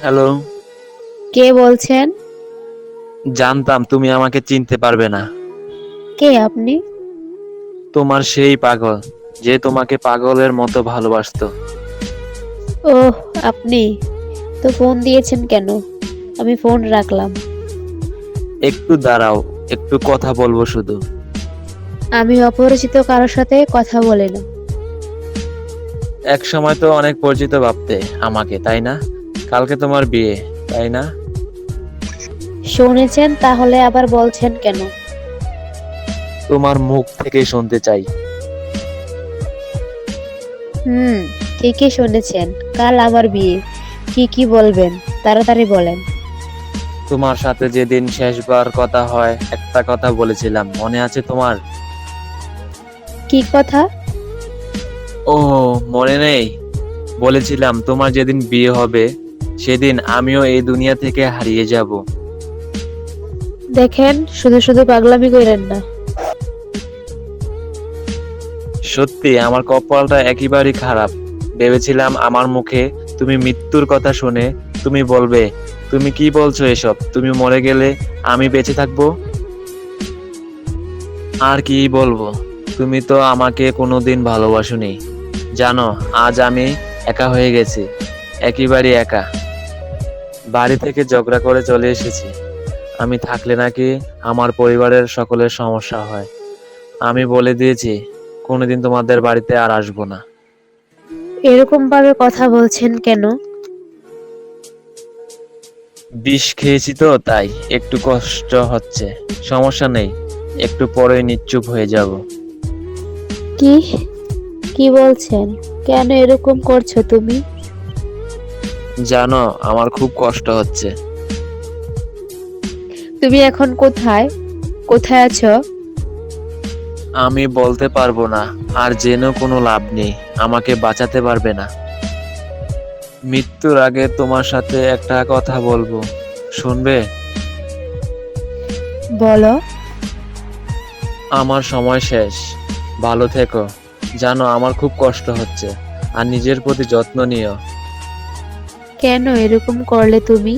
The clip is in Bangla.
হ্যালো। কে বলছেন? জানতাম তুমি আমাকে চিনতে পারবে না। কে আপনি? তোমার সেই পাগল, যে তোমাকে পাগলের মতো ভালোবাসতো। ওহ, আপনি তো ফোন দিয়েছেন কেন? আমি ফোন রাখলাম। একটু দাঁড়াও, একটু কথা বলবো শুধু। আমি অপরিচিত কারোর সাথে কথা বলি না। এক সময় তো অনেক পরিচিত ভাবতে আমাকে, তাই না? কালকে তোমার বিয়ে, তাই না? শুনেছেন তাহলে আবার বলছেন কেন? তোমার মুখ থেকেই শুনতে চাই। হুম, ঠিকই শুনেছেন। কাল আমার বিয়ে। কি কি বলবেন? তাড়াতাড়ি বলেন। তোমার সাথে যেদিন শেষবার কথা হয়, একটা কথা বলেছিলাম, মনে আছে তোমার? কি কথা? ও, মনে নেই? বলেছিলাম তোমার যেদিন বিয়ে হবে সেদিন আমিও এই দুনিয়া থেকে হারিয়ে যাব। দেখেন, শুধু শুধু পাগলামি করেন না। সত্যি আমার কপালটা একেবারেই খারাপ। ভেবেছিলাম আমার মুখে তুমি মৃত্যুর কথা শুনে তুমি বলবে, তুমি কি বলছো এসব, তুমি মরে গেলে আমি বেঁচে থাকবো। আর কি বলবো, তুমি তো আমাকে কোনোদিন ভালোবাসোনি। জানো, আজ আমি একা হয়ে গেছি, একেবারে একা। বাড়ি থেকে ঝগড়া করে চলে এসেছি। আমি থাকলে নাকি আমার পরিবারের সকলের সমস্যা হয়। আমি বলে দিয়েছি কোনোদিন তোমাদের বাড়িতে আর আসবো না। এরকম ভাবে কথা বলছেন কেন? বিষ খেয়েছি তো তাই একটু কষ্ট হচ্ছে। সমস্যা নেই, একটু পরেই নিশ্চুপ হয়ে যাব। কি কি বলছেন? কেন এরকম করছো তুমি? জানো, আমার খুব কষ্ট হচ্ছে। তুমি এখন কোথায়? কোথায় আছো? আমি বলতে পারবো না, আর জেনেও কোনো লাভ নেই, আমাকে বাঁচাতে পারবে না। মৃত্যুর আগে তোমার সাথে একটা কথা বলবো, শুনবে? বলো। আমার সময় শেষ, ভালো থেকো। জানো, আমার খুব কষ্ট হচ্ছে, আর নিজের প্রতি যত্ন নিও। কেন এরকম করলে তুমি?